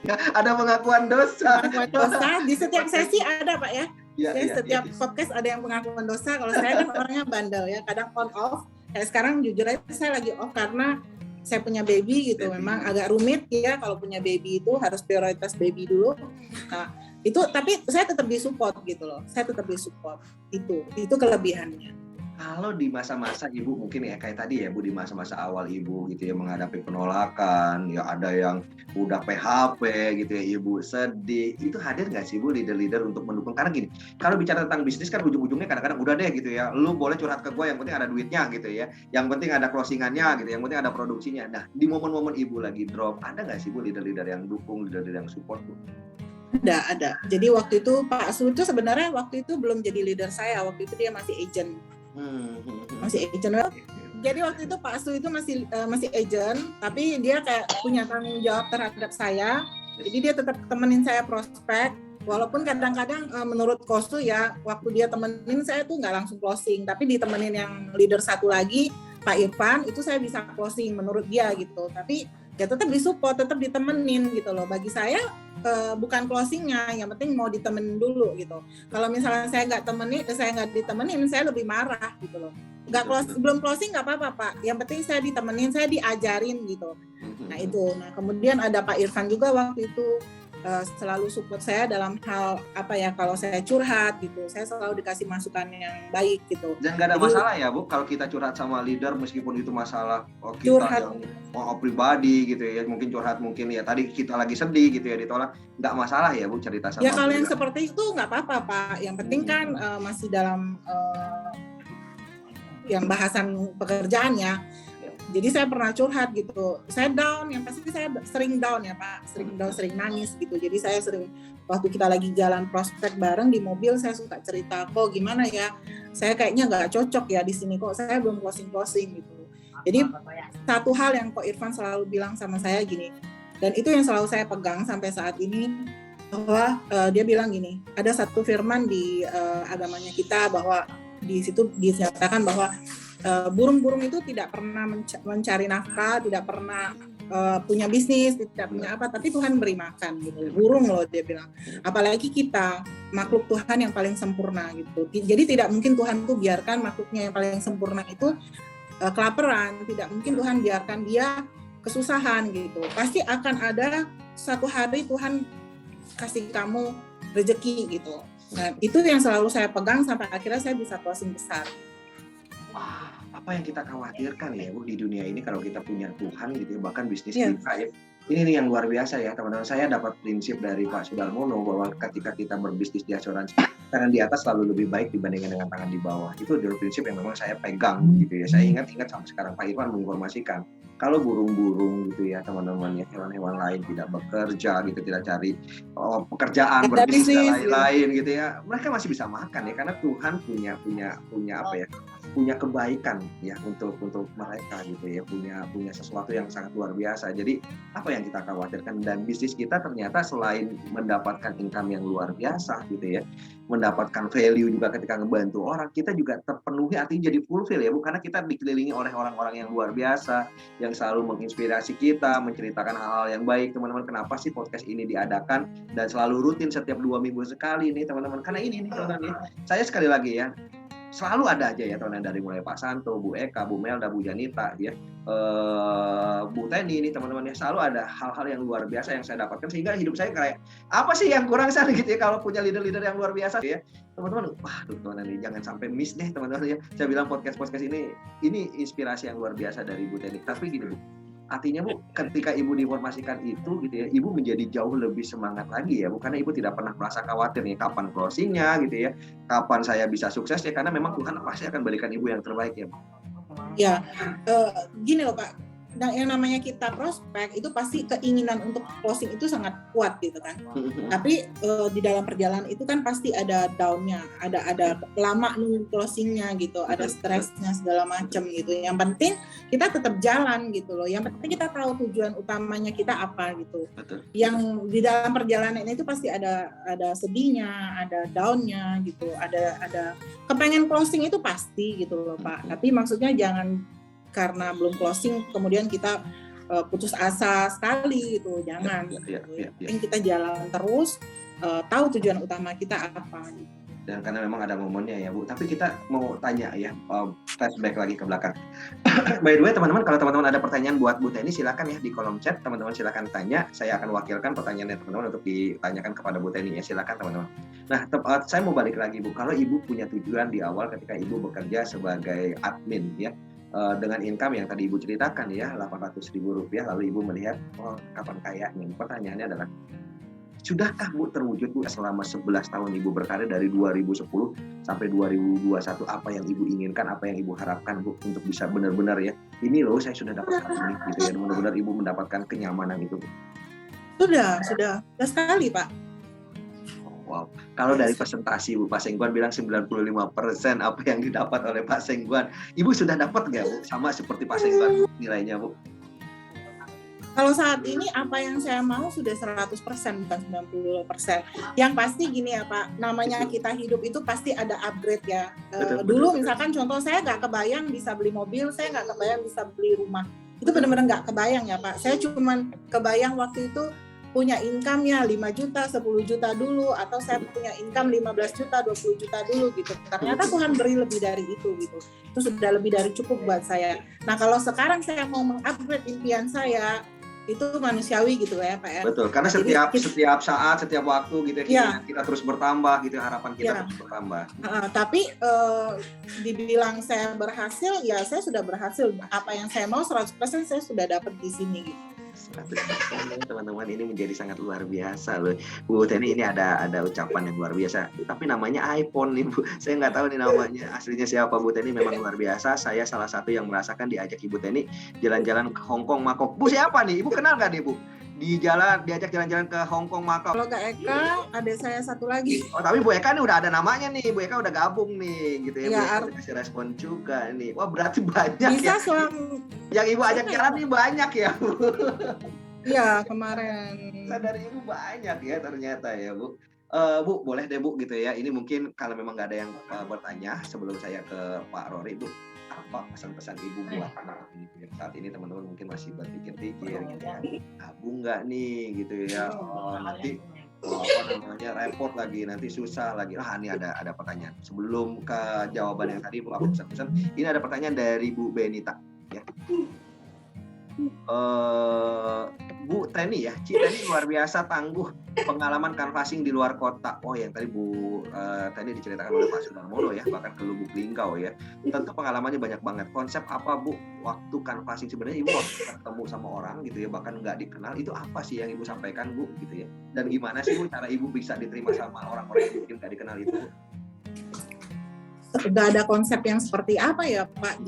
Ada pengakuan dosa. Pengakuan dosa di setiap sesi ada Pak ya. Setiap ya. podcast ada yang pengakuan dosa. Kalau saya kan orangnya bandel ya, kadang on off. Sekarang jujur aja saya lagi off karena saya punya baby gitu. Memang agak rumit ya kalau punya baby itu harus prioritas baby dulu. Nah, itu tapi saya tetap disupport gitu loh. Saya tetap disupport. Itu kelebihannya. Kalau di masa-masa Ibu mungkin ya kayak tadi ya Bu, di masa-masa awal Ibu gitu ya menghadapi penolakan, ya ada yang udah PHP gitu ya, Ibu sedih, itu hadir nggak sih Bu leader-leader untuk mendukung? Karena gini, kalau bicara tentang bisnis kan ujung-ujungnya kadang-kadang udah deh gitu ya, lu boleh curhat ke gue, yang penting ada duitnya gitu ya, yang penting ada closingannya gitu, yang penting ada produksinya. Nah di momen-momen Ibu lagi drop, ada nggak sih Bu leader-leader yang dukung, leader-leader yang support Bu? Ada. Jadi waktu itu Pak Su itu sebenarnya waktu itu belum jadi leader saya, waktu itu dia masih agent. Masih agent. Jadi waktu itu Pak Su itu masih agent, tapi dia kayak punya tanggung jawab terhadap saya. Jadi dia tetap temenin saya prospek, walaupun kadang-kadang menurut Kosu ya, waktu dia temenin saya tuh nggak langsung closing, tapi ditemenin yang leader satu lagi, Pak Irfan, itu saya bisa closing menurut dia gitu. Tapi ya tetap disupport, tetap ditemenin gitu loh. Bagi saya bukan closingnya, yang penting mau ditemenin dulu gitu. Kalau misalnya saya nggak ditemenin, saya lebih marah gitu loh. Belum closing nggak apa-apa Pak, yang penting saya ditemenin, saya diajarin gitu. Nah itu, kemudian ada Pak Irfan juga waktu itu selalu support saya dalam hal apa ya, kalau saya curhat gitu, saya selalu dikasih masukan yang baik gitu. Dan nggak ada masalah ya Bu kalau kita curhat sama leader, meskipun itu masalah kita curhat yang mau pribadi gitu ya, mungkin curhat mungkin ya tadi kita lagi sedih gitu ya ditolak, nggak masalah ya Bu cerita sama ya kalau yang seperti itu nggak apa-apa Pak, yang penting kan masih dalam yang bahasan pekerjaan ya. Jadi saya pernah curhat gitu, saya down, yang pasti saya sering down ya Pak, sering nangis gitu. Jadi saya sering, waktu kita lagi jalan prospek bareng di mobil, saya suka cerita, kok gimana ya, saya kayaknya nggak cocok ya di sini, kok saya belum closing gitu. Jadi satu hal yang Ko Irfan selalu bilang sama saya gini, dan itu yang selalu saya pegang sampai saat ini, bahwa dia bilang gini, ada satu firman di agamanya kita bahwa di situ dinyatakan bahwa burung-burung itu tidak pernah mencari nafkah, tidak pernah punya bisnis, tidak punya apa, tapi Tuhan beri makan gitu. Burung loh dia bilang. Apalagi kita, makhluk Tuhan yang paling sempurna gitu. Jadi tidak mungkin Tuhan tuh biarkan makhluknya yang paling sempurna itu kelaparan, tidak mungkin Tuhan biarkan dia kesusahan gitu. Pasti akan ada satu hari Tuhan kasih kamu rezeki gitu. Nah, itu yang selalu saya pegang sampai akhirnya saya bisa closing besar. Wah, apa yang kita khawatirkan ya Bu di dunia ini kalau kita punya Tuhan gitu ya, bahkan bisnis kita ya. Ini nih yang luar biasa ya teman-teman. Saya dapat prinsip dari Pak Sudarmono bahwa ketika kita berbisnis di asuransi, tangan di atas selalu lebih baik dibandingkan dengan tangan di bawah. Itu adalah prinsip yang memang saya pegang gitu ya. Saya ingat sampai sekarang Pak Irfan menginformasikan kalau burung-burung gitu ya teman-teman ya, hewan-hewan lain tidak bekerja gitu, tidak cari pekerjaan, berbisnis dan lain-lain gitu ya, mereka masih bisa makan ya, karena Tuhan punya apa ya, punya kebaikan ya untuk mereka gitu ya, punya sesuatu yang sangat luar biasa. Jadi apa yang kita khawatirkan, dan bisnis kita ternyata selain mendapatkan income yang luar biasa gitu ya, mendapatkan value juga ketika ngebantu orang, kita juga terpenuhi, artinya jadi fulfill ya Bu, karena kita dikelilingi oleh orang-orang yang luar biasa yang selalu menginspirasi kita, menceritakan hal-hal yang baik. Teman-teman, kenapa sih podcast ini diadakan dan selalu rutin setiap 2 minggu sekali nih teman-teman, karena ini nih teman-teman, saya sekali lagi ya, selalu ada aja ya teman-teman, dari mulai Pak Santo, Bu Eka, Bu Melda, Bu Janita ya, Bu Teni ini teman-teman ya, selalu ada hal-hal yang luar biasa yang saya dapatkan, sehingga hidup saya kayak apa sih yang kurang sana gitu ya, kalau punya leader-leader yang luar biasa ya teman-teman. Wah teman-teman, jangan sampai miss deh teman-teman ya. Saya bilang podcast ini inspirasi yang luar biasa dari Bu Teni. Tapi gini Bu, artinya Bu, ketika Ibu diinformasikan itu gitu ya, Ibu menjadi jauh lebih semangat lagi ya Bu, karena Ibu tidak pernah merasa khawatir nih kapan closingnya gitu ya, kapan saya bisa sukses ya, karena memang Tuhan pasti akan berikan Ibu yang terbaik ya Bu. Ya, gini loh Pak, yang namanya kita prospek itu pasti keinginan untuk closing itu sangat kuat gitu kan. Tapi di dalam perjalanan itu kan pasti ada down-nya, ada lama nunggu closingnya gitu, ada stresnya segala macam gitu. Yang penting kita tetap jalan gitu loh. Yang penting kita tahu tujuan utamanya kita apa gitu. Yang di dalam perjalanan itu pasti ada sedihnya, ada down-nya gitu, ada kepengen closing itu pasti gitu loh Pak. Tapi maksudnya jangan karena belum closing kemudian kita putus asa sekali gitu, jangan. Penting kita jalan terus, tahu tujuan utama kita apa. Dan karena memang ada momennya ya Bu. Tapi kita mau tanya ya, flashback lagi ke belakang. By the way teman-teman, kalau teman-teman ada pertanyaan buat Bu Teni silakan ya di kolom chat, teman-teman silakan tanya. Saya akan wakilkan pertanyaannya teman-teman untuk ditanyakan kepada Bu Teni ya, silakan teman-teman. Nah, saya mau balik lagi Bu. Kalau Ibu punya tujuan di awal ketika Ibu bekerja sebagai admin ya, dengan income yang tadi Ibu ceritakan ya, Rp800.000, lalu Ibu melihat, oh kapan kayaknya. Pertanyaannya adalah, sudahkah Bu terwujud Bu selama 11 tahun Ibu berkarir dari 2010 sampai 2021, apa yang Ibu inginkan, apa yang Ibu harapkan Bu untuk bisa benar-benar ya, ini loh saya sudah dapatkan ini gitu ya, benar-benar Ibu mendapatkan kenyamanan itu Bu? Sudah sekali Pak. Wow, kalau dari presentasi Bu, Pak Sengguan bilang 95% apa yang didapat oleh Pak Sengguan, Ibu sudah dapat nggak Bu? Sama seperti Pak Sengguan nilainya Bu? Kalau saat ini apa yang saya mau sudah 100%, bukan 90%. Yang pasti gini ya Pak, namanya kita hidup itu pasti ada upgrade ya. Dulu misalkan contoh saya nggak kebayang bisa beli mobil, saya nggak kebayang bisa beli rumah. Itu benar-benar nggak kebayang ya Pak. Saya cuman kebayang waktu itu punya income ya 5 juta, 10 juta dulu, atau saya punya income 15 juta, 20 juta dulu gitu. Ternyata Tuhan beri lebih dari itu gitu. Itu sudah lebih dari cukup buat saya. Nah kalau sekarang saya mau mengupgrade impian saya, itu manusiawi gitu ya Pak ya. Betul, karena setiap saat, setiap waktu gitu ya, kita terus bertambah gitu, harapan kita terus bertambah. Tapi dibilang saya berhasil, ya saya sudah berhasil. Apa yang saya mau 100% saya sudah dapat di sini gitu. 100% teman-teman, ini menjadi sangat luar biasa loh Bu Teni. Ini ada ucapan yang luar biasa, tapi namanya iPhone nih Bu, saya nggak tahu nih namanya aslinya siapa. Bu Teni memang luar biasa. Saya salah satu yang merasakan diajak Ibu Teni jalan-jalan ke Hong Kong, Makau. Bu siapa nih, Ibu kenal nggak nih Bu? Diajak jalan-jalan ke Hong Kong, Makau. Kalau Kak Eka, ada saya satu lagi. Oh tapi Bu Eka nih udah ada namanya nih, Bu Eka udah gabung nih gitu ya, Bu Eka kasih respon juga nih. Wah berarti banyak bisa ya. Yang Ibu ajak jalan nih banyak ya Bu. Iya kemarin. Dari Ibu banyak ya ternyata ya Bu. Bu boleh deh Bu gitu ya. Ini mungkin kalau memang nggak ada yang bertanya sebelum saya ke Pak Rory Bu, apa pesan-pesan Ibu buat anak ini saat ini teman-teman mungkin masih berpikir-pikir gitu ya, abu nggak nih gitu ya, nanti apa namanya repot lagi, nanti susah lagi. Ini ada pertanyaan sebelum ke jawaban yang tadi Bu, apa pesan-pesan. Ini ada pertanyaan dari Bu Benita ya. Bu Teni ya, Teni luar biasa tangguh, pengalaman canvassing di luar kota. Oh yang tadi Bu Teni diceritakan oleh Pak Sudarmono ya, bahkan ke Lubuk Linggau ya. Tentu pengalamannya banyak banget. Konsep apa Bu waktu canvassing, sebenarnya Ibu waktu ketemu sama orang gitu ya, bahkan nggak dikenal, itu apa sih yang Ibu sampaikan Bu gitu ya? Dan gimana sih Bu cara Ibu bisa diterima sama orang-orang yang mungkin nggak dikenal itu Bu? Gak ada konsep yang seperti apa ya Pak,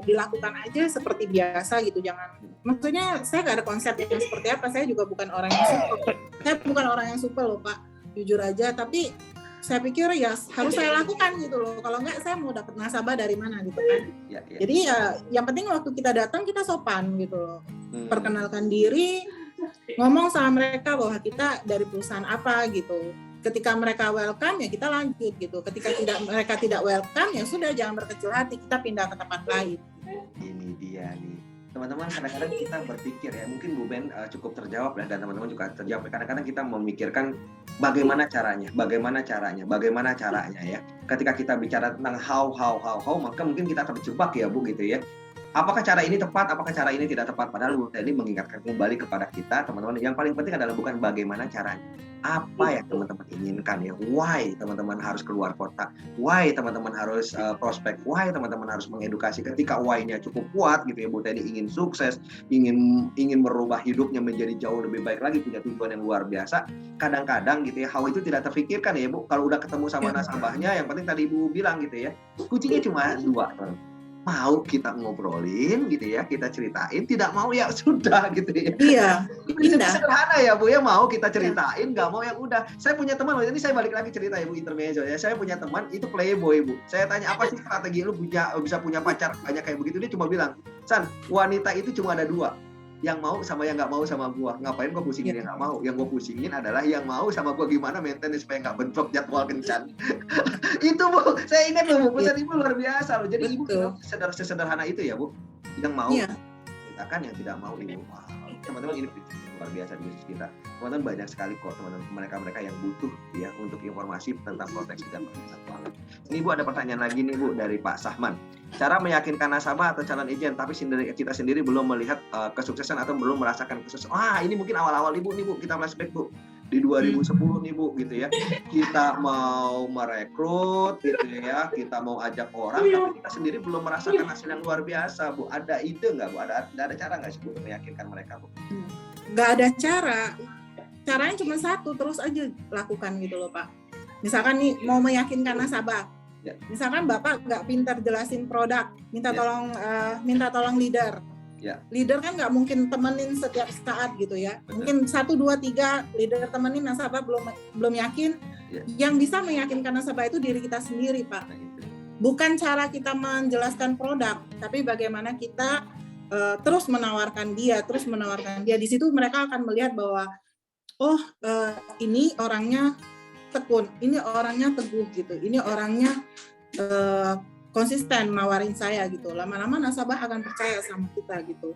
dilakukan aja seperti biasa gitu, jangan, maksudnya saya gak ada konsep yang seperti apa. Saya juga bukan orang yang supel, saya bukan orang yang supel loh Pak, jujur aja. Tapi saya pikir ya harus saya lakukan gitu loh, kalau enggak saya mau dapat nasabah dari mana gitu kan. Jadi ya yang penting waktu kita datang kita sopan gitu loh, perkenalkan diri, ngomong sama mereka bahwa kita dari perusahaan apa gitu. Ketika mereka welcome ya kita lanjut gitu. Ketika mereka tidak welcome ya sudah, jangan berkecil hati, kita pindah ke tempat lain. Ini dia nih teman-teman, kadang-kadang kita berpikir ya, mungkin Bu Ben cukup terjawab ya, dan teman-teman juga terjawab. Kadang-kadang kita memikirkan bagaimana caranya ya. Ketika kita bicara tentang how, maka mungkin kita terjebak ya Bu gitu ya. Apakah cara ini tepat, apakah cara ini tidak tepat? Padahal Bu Teni mengingatkan kembali kepada kita teman-teman, yang paling penting adalah bukan bagaimana caranya, apa yang teman-teman inginkan ya. Why teman-teman harus keluar kota, why teman-teman harus prospek, why teman-teman harus mengedukasi. Ketika why-nya cukup kuat gitu ya, Bu Teni ingin sukses, ingin merubah hidupnya menjadi jauh lebih baik lagi, punya tujuan yang luar biasa. Kadang-kadang gitu ya, how itu tidak terfikirkan ya Bu. Kalau udah ketemu sama nasabahnya, yang penting tadi Ibu bilang gitu ya, kuncinya cuma 2. Mau kita ngobrolin gitu ya, kita ceritain, tidak mau ya sudah gitu ya. Iya, ini sederhana ya Bu ya, mau kita ceritain, nggak mau yang udah. Saya punya teman, ini saya balik lagi cerita ya Bu, intermezzo ya. Saya punya teman itu playboy Bu. Saya tanya apa sih strategi lu bisa punya pacar banyak kayak begitu, dia cuma bilang, San, wanita itu cuma ada 2, yang mau sama yang nggak mau sama gua. Ngapain gua pusingin yang nggak mau? Yang gua pusingin adalah yang mau sama gua gimana maintain supaya nggak bentrok jadwal kencan. Itu Bu, saya ingat loh Bu, pesan Ibu luar biasa loh. Jadi Ibu sesederhana itu ya Bu, yang mau menciptakan yang tidak mau Ibu. Wah, teman-teman, ini prinsip yang luar biasa di bisnis kita. Teman-teman, banyak sekali kok teman-teman mereka yang butuh ya untuk informasi tentang proteksi dan pengelolaan keuangan. Ini Bu, ada pertanyaan lagi nih Bu dari Pak Sahman. Cara meyakinkan nasabah atau calon agent tapi kita sendiri belum melihat kesuksesan atau belum merasakan kesuksesan. Wah, ini mungkin awal-awal Ibu nih Bu, kita flashback Bu. Di 2010 nih Bu gitu ya. Kita mau merekrut gitu ya, kita mau ajak orang tapi kita sendiri belum merasakan hasil yang luar biasa Bu. Ada ide nggak Bu? Ada cara nggak sih Bu untuk meyakinkan mereka Bu? Nggak ada cara. Caranya cuma satu, terus aja lakukan gitu loh Pak. Misalkan nih mau meyakinkan nasabah. Ya. Misalkan Bapak nggak pintar jelasin produk, minta tolong leader. Ya. Leader kan nggak mungkin temenin setiap saat gitu ya. Betul. Mungkin 1, 2, 3 leader temenin, nasabah belum yakin. Ya. Yang bisa meyakinkan nasabah itu diri kita sendiri Pak. Nah, itu. Bukan cara kita menjelaskan produk, tapi bagaimana kita terus menawarkan dia. Di situ mereka akan melihat bahwa ini orangnya tekun, ini orangnya teguh gitu, ini orangnya konsisten nawarin saya gitu. Lama-lama nasabah akan percaya sama kita gitu.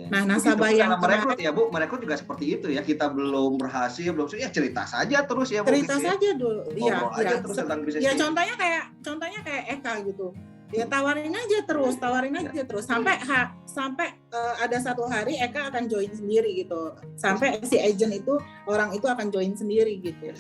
Nah, nasabah yang merekrut ya Bu, merekrut juga seperti itu ya. Kita belum berhasil, ya cerita saja terus ya Bu. Cerita saja dulu. Iya. Terus tentang bisnis. Ya contohnya kayak Eka gitu. Ya tawarin aja terus sampai ada satu hari Eka akan join sendiri gitu. Sampai si agent itu, orang itu akan join sendiri gitu.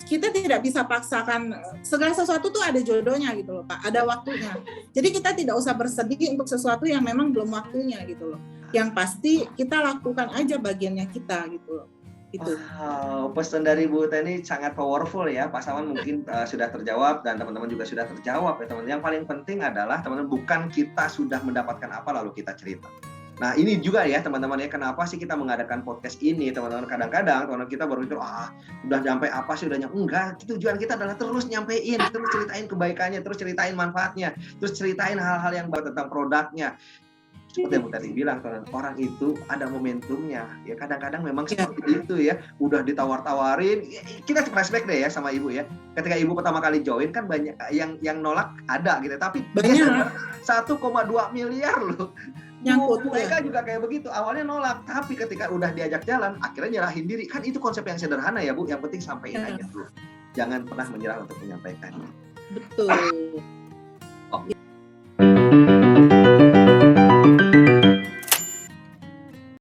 Kita tidak bisa paksakan, segala sesuatu tuh ada jodohnya gitu loh Pak, ada waktunya. Jadi kita tidak usah bersedih untuk sesuatu yang memang belum waktunya gitu loh. Yang pasti kita lakukan aja bagiannya kita gitu loh. Itu. Wow, pesan dari Bu Teni sangat powerful ya. Pak Saman mungkin sudah terjawab dan teman-teman juga sudah terjawab ya teman-teman. Yang paling penting adalah teman-teman bukan kita sudah mendapatkan apa lalu kita cerita. Nah ini juga ya teman-teman ya, kenapa sih kita mengadakan podcast ini teman-teman. Kadang-kadang teman-teman kita baru pikir udah nyampe apa sih, udah nyampe. Enggak, tujuan kita adalah terus nyampein, terus ceritain kebaikannya, terus ceritain manfaatnya, terus ceritain hal-hal yang baik tentang produknya. Seperti yang Bu tadi bilang, orang itu ada momentumnya ya, kadang-kadang memang seperti itu ya. Udah ditawar-tawarin, kita flashback deh ya sama Ibu ya, ketika Ibu pertama kali join kan banyak yang nolak ada gitu, tapi banyak 1,2 miliar loh. Mereka juga kayak begitu, awalnya nolak, tapi ketika udah diajak jalan, akhirnya nyerahin diri. Kan itu konsep yang sederhana ya Bu, yang penting sampaikan aja dulu. Jangan pernah menyerah untuk menyampaikannya. Betul.